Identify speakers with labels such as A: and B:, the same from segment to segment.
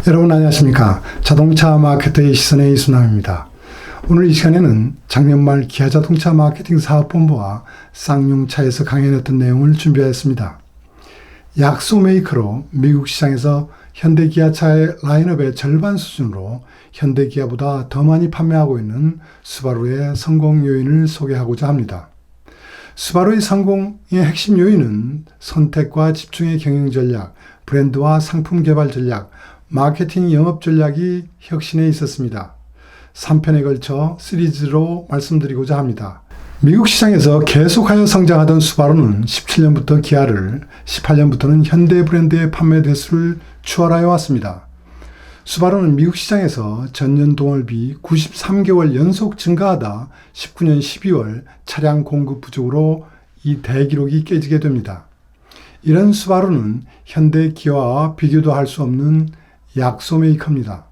A: 여러분 안녕하십니까. 자동차 마케터의 시선의 이순남입니다. 오늘 이 시간에는 작년 말 기아자동차 마케팅 사업본부와 쌍용차에서 강연했던 내용을 준비하였습니다. 약소 메이커로 미국 시장에서 현대기아차의 라인업의 절반 수준으로 현대기아보다 더 많이 판매하고 있는 수바루의 성공 요인을 소개하고자 합니다. 수바루의 성공의 핵심 요인은 선택과 집중의 경영 전략, 브랜드와 상품 개발 전략, 마케팅 영업 전략이 혁신에 있었습니다. 3편에 걸쳐 시리즈로 말씀드리고자 합니다. 미국 시장에서 계속하여 성장하던 수바루는 17년부터 기아를, 18년부터는 현대 브랜드의 판매 대수를 추월하여 왔습니다. 수바루는 미국 시장에서 전년 동월비 93개월 연속 증가하다 19년 12월 차량 공급 부족으로 이 대기록이 깨지게 됩니다. 이런 수바루는 현대 기아와 비교도 할 수 없는 약소 메이커입니다.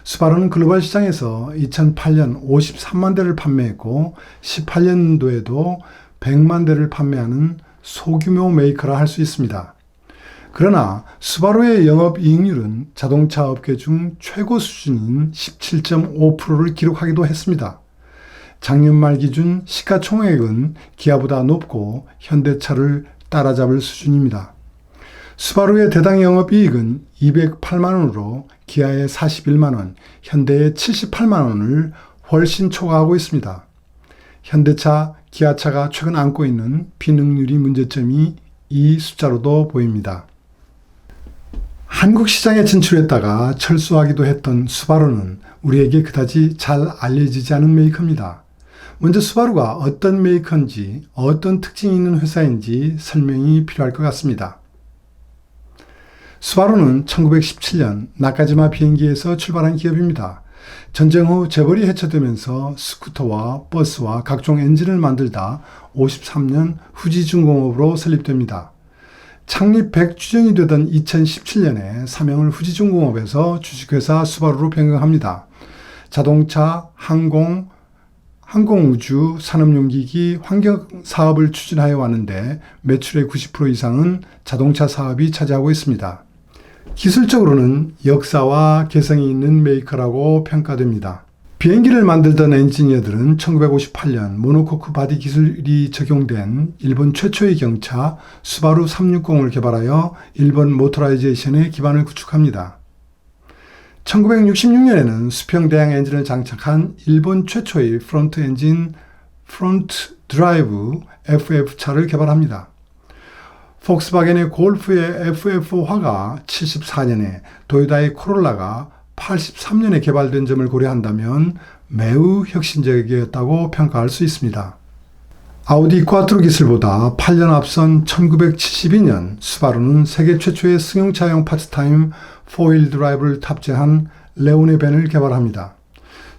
A: 수바루는 글로벌 시장에서 2008년 53만 대를 판매했고 18년도에도 100만 대를 판매하는 소규모 메이커라 할 수 있습니다. 그러나 수바루의 영업이익률은 자동차 업계 중 최고 수준인 17.5%를 기록하기도 했습니다. 작년 말 기준 시가총액은 기아보다 높고 현대차를 따라잡을 수준입니다. 수바루의 대당 영업이익은 208만 원으로 기아의 41만 원, 현대의 78만 원을 훨씬 초과하고 있습니다. 현대차, 기아차가 최근 안고 있는 비능률이 문제점이 이 숫자로도 보입니다. 한국 시장에 진출했다가 철수하기도 했던 수바루는 우리에게 그다지 잘 알려지지 않은 메이커입니다. 먼저 수바루가 어떤 메이커인지, 어떤 특징이 있는 회사인지 설명이 필요할 것 같습니다. 수바루는 1917년 나카지마 비행기에서 출발한 기업입니다. 전쟁 후 재벌이 해체되면서 스쿠터와 버스와 각종 엔진을 만들다 53년 후지중공업으로 설립됩니다. 창립 100주년이 되던 2017년에 사명을 후지중공업에서 주식회사 수바루로 변경합니다. 자동차, 항공우주, 산업용기기, 환경사업을 추진하여 왔는데 매출의 90% 이상은 자동차 사업이 차지하고 있습니다. 기술적으로는 역사와 개성이 있는 메이커라고 평가됩니다. 비행기를 만들던 엔지니어들은 1958년 모노코크 바디 기술이 적용된 일본 최초의 경차 수바루 360을 개발하여 일본 모터라이제이션의 기반을 구축합니다. 1966년에는 수평 대양 엔진을 장착한 일본 최초의 프론트 엔진 프론트 드라이브 FF차를 개발합니다. 폭스바겐의 골프의 FF4가 74년에 도요타의 코롤라가 83년에 개발된 점을 고려한다면 매우 혁신적이었다고 평가할 수 있습니다. 아우디 꽈트로 기술보다 8년 앞선 1972년 수바루는 세계 최초의 승용차용 파트타임 4휠 드라이브를 탑재한 레오네 밴을 개발합니다.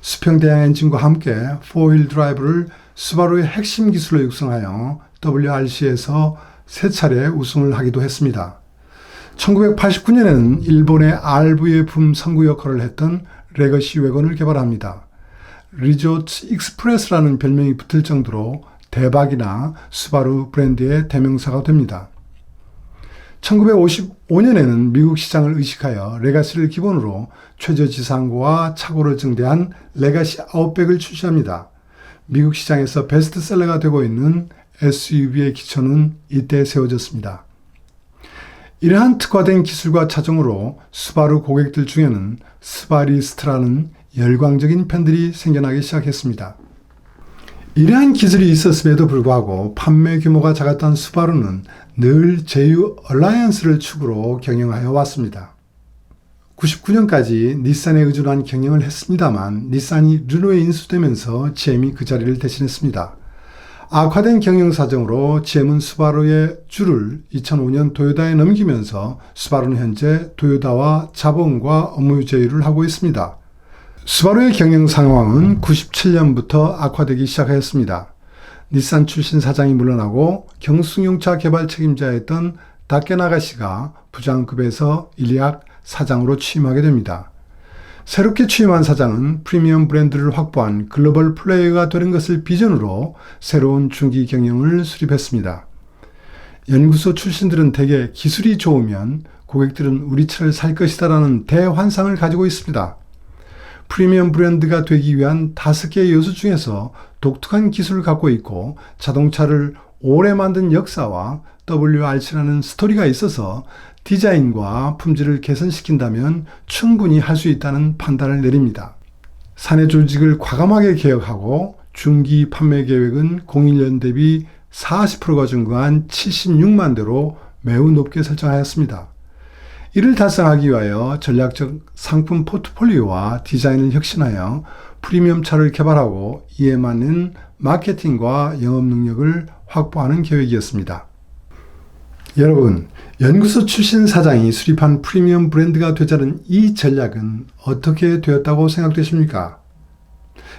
A: 수평대양 엔진과 함께 4휠 드라이브를 수바루의 핵심 기술로 육성하여 WRC에서 3차례 우승을 하기도 했습니다. 1989년에는 일본의 RVF 선구 역할을 했던 레거시 웨건을 개발합니다. 리조트 익스프레스라는 별명이 붙을 정도로 대박이나 수바루 브랜드의 대명사가 됩니다. 1955년에는 미국 시장을 의식하여 레가시를 기본으로 최저지상고와 차고를 증대한 레가시 아웃백을 출시합니다. 미국 시장에서 베스트셀러가 되고 있는 SUV의 기초는 이때 세워졌습니다. 이러한 특화된 기술과 차종으로 수바루 고객들 중에는 스바리스트라는 열광적인 팬들이 생겨나기 시작했습니다. 이러한 기술이 있었음에도 불구하고 판매 규모가 작았던 수바루는 늘 제휴 얼라이언스를 축으로 경영하여 왔습니다. 99년까지 닛산에 의존한 경영을 했습니다만 닛산이 르노에 인수되면서 GM이 그 자리를 대신했습니다. 악화된 경영 사정으로 GM은 수바루의 주를 2005년 도요타에 넘기면서 수바루는 현재 도요타와 자본과 업무 제휴를 하고 있습니다. 수바루의 경영 상황은 97년부터 악화되기 시작하였습니다. 닛산 출신 사장이 물러나고 경승용차 개발 책임자였던 다케나가시가 부장급에서 일약 사장으로 취임하게 됩니다. 새롭게 취임한 사장은 프리미엄 브랜드를 확보한 글로벌 플레이어가 되는 것을 비전으로 새로운 중기 경영을 수립했습니다. 연구소 출신들은 대개 기술이 좋으면 고객들은 우리 차를 살 것이다라는 대환상을 가지고 있습니다. 프리미엄 브랜드가 되기 위한 5개의 요소 중에서 독특한 기술을 갖고 있고 자동차를 오래 만든 역사와 WRC라는 스토리가 있어서 디자인과 품질을 개선시킨다면 충분히 할 수 있다는 판단을 내립니다. 사내 조직을 과감하게 개혁하고 중기 판매 계획은 01년 대비 40%가 증가한 76만 대로 매우 높게 설정하였습니다. 이를 달성하기 위하여 전략적 상품 포트폴리오와 디자인을 혁신하여 프리미엄 차를 개발하고 이에 맞는 마케팅과 영업 능력을 확보하는 계획이었습니다. 여러분, 연구소 출신 사장이 수립한 프리미엄 브랜드가 되자는 이 전략은 어떻게 되었다고 생각되십니까?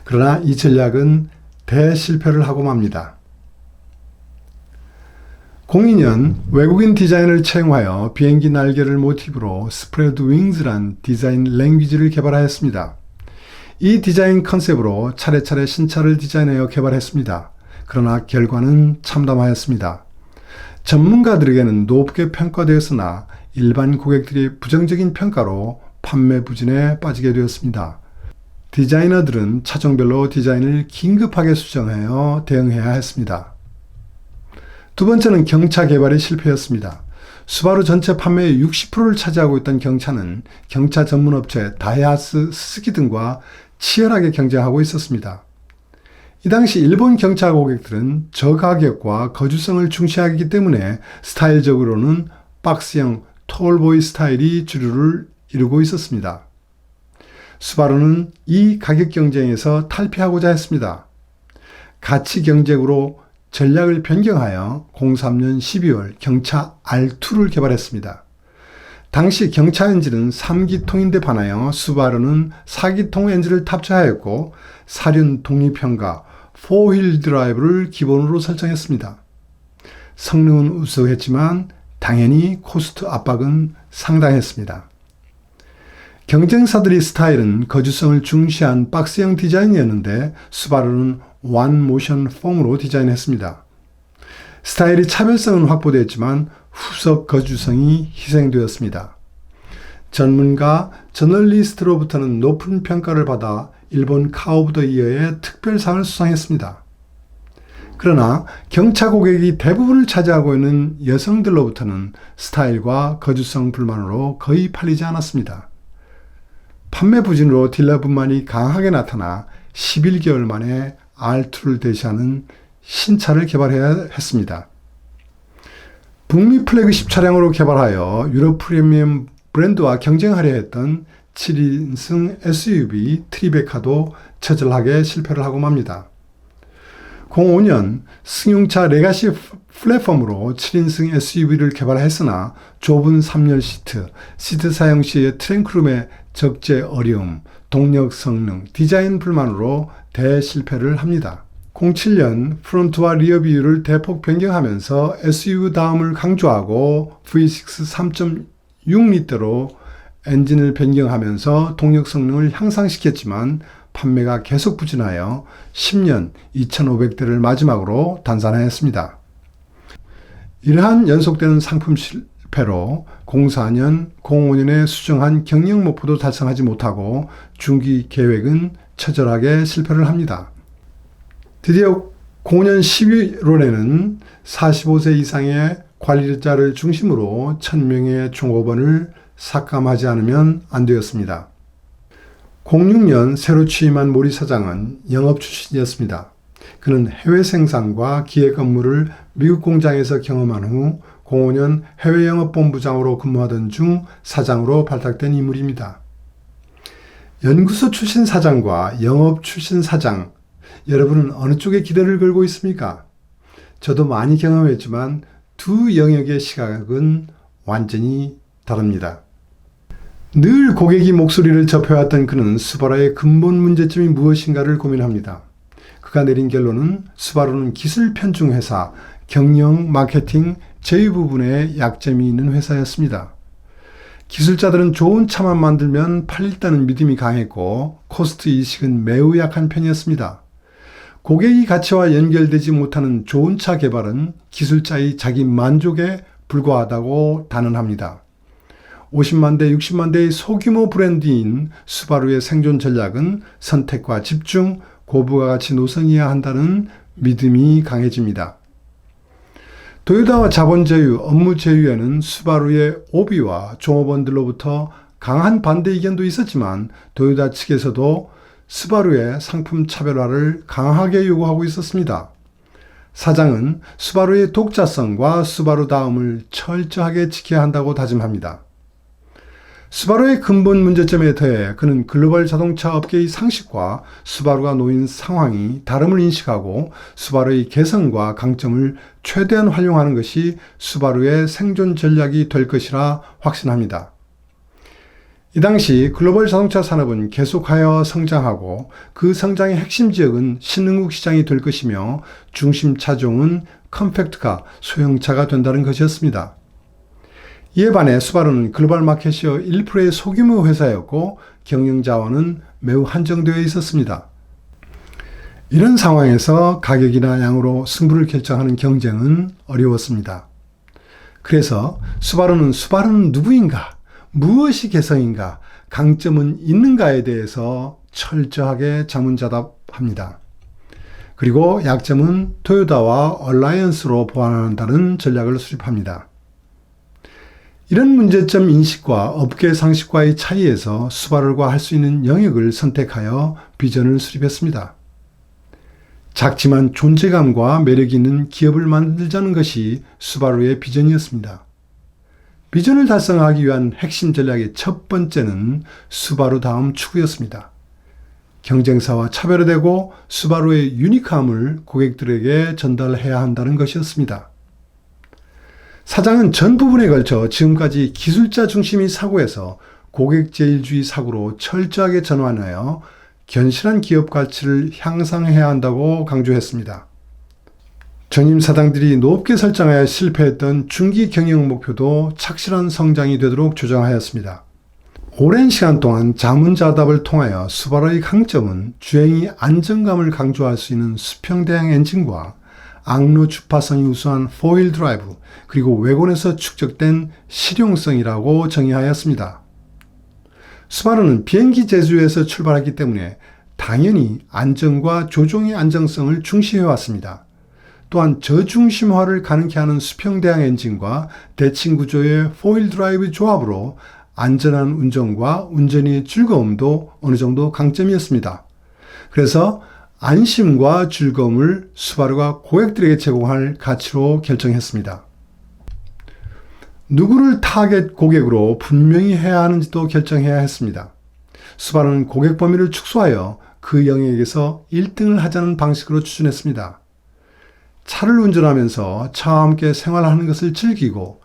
A: 그러나 이 전략은 대실패를 하고 맙니다. 02년 외국인 디자인을 채용하여 비행기 날개를 모티브로 스프레드 윙즈란 디자인 랭귀지를 개발하였습니다. 이 디자인 컨셉으로 차례차례 신차를 디자인하여 개발했습니다. 그러나 결과는 참담하였습니다. 전문가들에게는 높게 평가되었으나 일반 고객들의 부정적인 평가로 판매 부진에 빠지게 되었습니다. 디자이너들은 차종별로 디자인을 긴급하게 수정하여 대응해야 했습니다. 두 번째는 경차 개발의 실패였습니다. 수바루 전체 판매의 60%를 차지하고 있던 경차는 경차 전문업체 다이하츠, 스즈키 등과 치열하게 경쟁하고 있었습니다. 이 당시 일본 경차 고객들은 저가격과 거주성을 중시하기 때문에 스타일적으로는 박스형 톨보이 스타일이 주류를 이루고 있었습니다. 수바루는 이 가격 경쟁에서 탈피하고자 했습니다. 가치 경쟁으로 전략을 변경하여 03년 12월 경차 R2를 개발했습니다. 당시 경차 엔진은 3기통인데 반하여 수바루는 4기통 엔진을 탑재하였고 사륜 독립형과 4휠 드라이브를 기본으로 설정했습니다. 성능은 우수했지만 당연히 코스트 압박은 상당했습니다. 경쟁사들의 스타일은 거주성을 중시한 박스형 디자인이었는데 수바루는 원 모션 폼으로 디자인했습니다. 스타일의 차별성은 확보되었지만 후속 거주성이 희생되었습니다. 전문가 저널리스트로부터는 높은 평가를 받아 일본 카 오브 더 이어의 특별상을 수상했습니다. 그러나 경차 고객이 대부분을 차지하고 있는 여성들로부터는 스타일과 거주성 불만으로 거의 팔리지 않았습니다. 판매 부진으로 딜러 분만이 강하게 나타나 11개월 만에 R2를 대시하는 신차를 개발해야 했습니다. 북미 플래그십 차량으로 개발하여 유럽 프리미엄 브랜드와 경쟁하려 했던 7인승 SUV 트리베카도 처절하게 실패를 하고 맙니다. 05년 승용차 레가시 플랫폼으로 7인승 SUV를 개발했으나 좁은 3열 시트 사용 시의 트렁크룸의 적재 어려움, 동력 성능, 디자인 불만으로 대실패를 합니다. 07년 프론트와 리어 비율을 대폭 변경하면서 SUV다움을 강조하고 V6 3.6리터로 엔진을 변경하면서 동력 성능을 향상시켰지만 판매가 계속 부진하여 10년 2,500대를 마지막으로 단산하였습니다. 이러한 연속되는 상품 실패로 04년, 05년에 수정한 경영 목표도 달성하지 못하고 중기 계획은 처절하게 실패를 합니다. 드디어 05년 11월에는 45세 이상의 관리자를 중심으로 1000명의 종업원을 삭감하지 않으면 안 되었습니다. 06년 새로 취임한 모리 사장은 영업 출신이었습니다. 그는 해외 생산과 기획 업무를 미국 공장에서 경험한 후 05년 해외 영업본부장으로 근무하던 중 사장으로 발탁된 인물입니다. 연구소 출신 사장과 영업 출신 사장, 여러분은 어느 쪽에 기대를 걸고 있습니까? 저도 많이 경험했지만 두 영역의 시각은 완전히 다릅니다. 늘 고객이 목소리를 접해왔던 그는 수바루의 근본 문제점이 무엇인가를 고민합니다. 그가 내린 결론은 수바루는 기술 편중 회사, 경영, 마케팅, 제휴 부분에 약점이 있는 회사였습니다. 기술자들은 좋은 차만 만들면 팔린다는 믿음이 강했고 코스트 인식은 매우 약한 편이었습니다. 고객의 가치와 연결되지 못하는 좋은 차 개발은 기술자의 자기 만족에 불과하다고 단언합니다. 50만 대, 60만 대의 소규모 브랜드인 수바루의 생존 전략은 선택과 집중, 고부가 가치 노선이어야 한다는 믿음이 강해집니다. 도요타와 자본 제휴, 업무 제휴에는 수바루의 오비와 종업원들로부터 강한 반대 의견도 있었지만 도요타 측에서도 수바루의 상품 차별화를 강하게 요구하고 있었습니다. 사장은 수바루의 독자성과 수바루 다움을 철저하게 지켜야 한다고 다짐합니다. 수바루의 근본 문제점에 더해 그는 글로벌 자동차 업계의 상식과 수바루가 놓인 상황이 다름을 인식하고 수바루의 개성과 강점을 최대한 활용하는 것이 수바루의 생존 전략이 될 것이라 확신합니다. 이 당시 글로벌 자동차 산업은 계속하여 성장하고 그 성장의 핵심 지역은 신흥국 시장이 될 것이며 중심 차종은 컴팩트카, 소형차가 된다는 것이었습니다. 이에 반해 수바루는 글로벌 마켓시어 1%의 소규모 회사였고 경영 자원은 매우 한정되어 있었습니다. 이런 상황에서 가격이나 양으로 승부를 결정하는 경쟁은 어려웠습니다. 그래서 수바루는 누구인가? 무엇이 개성인가, 강점은 있는가에 대해서 철저하게 자문자답합니다. 그리고 약점은 토요타와 얼라이언스로 보완한다는 전략을 수립합니다. 이런 문제점 인식과 업계 상식과의 차이에서 수바루가 할 수 있는 영역을 선택하여 비전을 수립했습니다. 작지만 존재감과 매력이 있는 기업을 만들자는 것이 수바루의 비전이었습니다. 비전을 달성하기 위한 핵심 전략의 첫 번째는 수바루 다음 추구였습니다. 경쟁사와 차별화되고 수바루의 유니크함을 고객들에게 전달해야 한다는 것이었습니다. 사장은 전 부분에 걸쳐 지금까지 기술자 중심의 사고에서 고객제일주의 사고로 철저하게 전환하여 견실한 기업 가치를 향상해야 한다고 강조했습니다. 전임 사장들이 높게 설정하여 실패했던 중기 경영 목표도 착실한 성장이 되도록 조정하였습니다. 오랜 시간 동안 자문자답을 통하여 수바루의 강점은 주행이 안정감을 강조할 수 있는 수평대항 엔진과 악로 주파성이 우수한 4휠 드라이브 그리고 외관에서 축적된 실용성이라고 정의하였습니다. 수바루는 비행기 제조에서 출발했기 때문에 당연히 안전과 조종의 안정성을 중시해왔습니다. 또한 저중심화를 가능케 하는 수평대항 엔진과 대칭 구조의 4휠 드라이브 조합으로 안전한 운전과 운전의 즐거움도 어느 정도 강점이었습니다. 그래서 안심과 즐거움을 수바루가 고객들에게 제공할 가치로 결정했습니다. 누구를 타겟 고객으로 분명히 해야 하는지도 결정해야 했습니다. 수바루는 고객 범위를 축소하여 그 영역에서 1등을 하자는 방식으로 추진했습니다. 차를 운전하면서 차와 함께 생활하는 것을 즐기고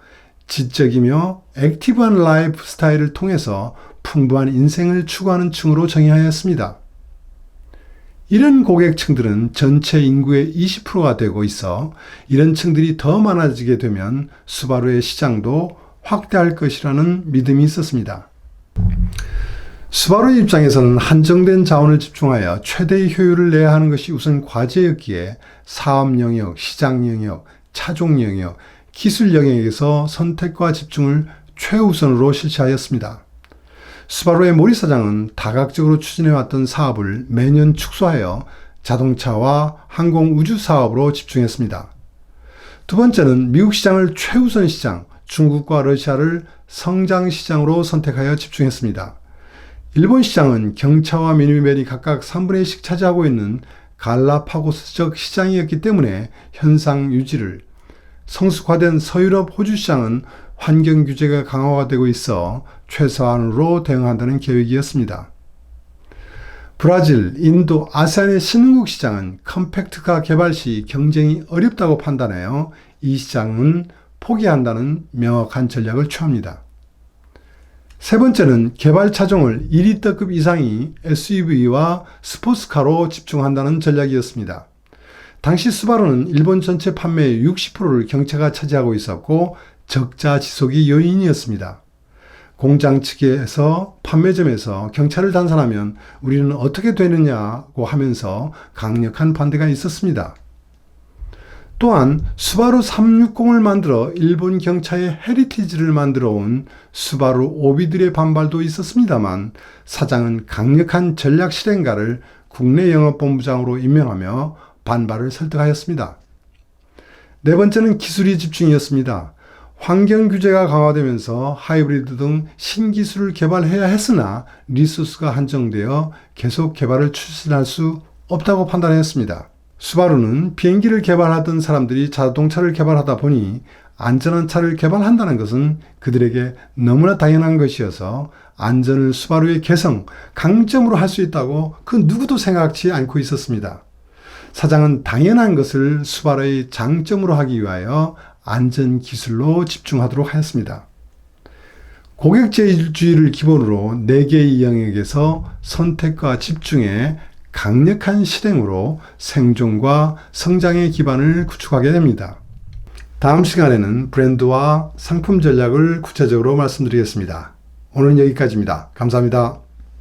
A: 지적이며 액티브한 라이프 스타일을 통해서 풍부한 인생을 추구하는 층으로 정의하였습니다. 이런 고객층들은 전체 인구의 20%가 되고 있어 이런 층들이 더 많아지게 되면 수바루의 시장도 확대할 것이라는 믿음이 있었습니다. 수바루의 입장에서는 한정된 자원을 집중하여 최대의 효율을 내야 하는 것이 우선 과제였기에 사업 영역, 시장 영역, 차종 영역, 기술 영역에서 선택과 집중을 최우선으로 실시하였습니다. 수바루의 모리 사장은 다각적으로 추진해왔던 사업을 매년 축소하여 자동차와 항공 우주 사업으로 집중했습니다. 두 번째는 미국 시장을 최우선 시장, 중국과 러시아를 성장 시장으로 선택하여 집중했습니다. 일본 시장은 경차와 미니밴이 각각 3분의 1씩 차지하고 있는 갈라파고스적 시장이었기 때문에 현상 유지를, 성숙화된 서유럽 호주 시장은 환경 규제가 강화가 되고 있어 최소한으로 대응한다는 계획이었습니다. 브라질, 인도, 아세안의 신흥국 시장은 컴팩트카 개발 시 경쟁이 어렵다고 판단하여 이 시장은 포기한다는 명확한 전략을 취합니다. 세 번째는 개발 차종을 2리터급 이상의 SUV와 스포츠카로 집중한다는 전략이었습니다. 당시 수바루는 일본 전체 판매의 60%를 경차가 차지하고 있었고 적자 지속이 요인이었습니다. 공장 측에서 판매점에서 경차를 단산하면 우리는 어떻게 되느냐고 하면서 강력한 반대가 있었습니다. 또한 수바루 360을 만들어 일본 경차의 헤리티지를 만들어 온 수바루 오비들의 반발도 있었습니다만 사장은 강력한 전략 실행가를 국내 영업본부장으로 임명하며 반발을 설득하였습니다. 네 번째는 기술이 집중이었습니다. 환경 규제가 강화되면서 하이브리드 등 신기술을 개발해야 했으나 리소스가 한정되어 계속 개발을 추진할 수 없다고 판단했습니다. 수바루는 비행기를 개발하던 사람들이 자동차를 개발하다 보니 안전한 차를 개발한다는 것은 그들에게 너무나 당연한 것이어서 안전을 수바루의 개성, 강점으로 할 수 있다고 그 누구도 생각지 않고 있었습니다. 사장은 당연한 것을 수바루의 장점으로 하기 위하여 안전 기술로 집중하도록 하였습니다. 고객제일주의를 기본으로 4개의 영역에서 선택과 집중에 강력한 실행으로 생존과 성장의 기반을 구축하게 됩니다. 다음 시간에는 브랜드와 상품 전략을 구체적으로 말씀드리겠습니다. 오늘은 여기까지입니다. 감사합니다.